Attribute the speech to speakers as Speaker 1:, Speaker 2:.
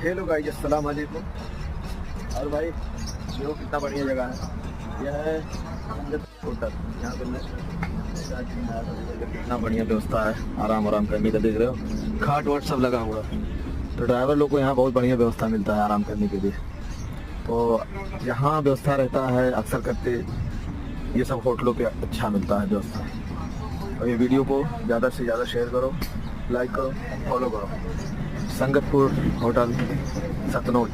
Speaker 1: Hello guys, अस्सलाम वालेकुम। और भाई देखो कितना बढ़िया जगह है। यह है संगत होटल। यहाँ पे कितना बढ़िया व्यवस्था है आराम आराम करने का। देख रहे हो खाट वाट सब लगा हुआ है, तो ड्राइवर लोग को यहाँ बहुत बढ़िया व्यवस्था मिलता है आराम करने के लिए। तो यहाँ व्यवस्था रहता है अक्सर करके, ये सब होटलों पे अच्छा मिलता है व्यवस्था। और ये वीडियो को ज़्यादा से ज़्यादा शेयर करो, लाइक करो, फॉलो करो। संगतपुर होटल, सतनोज।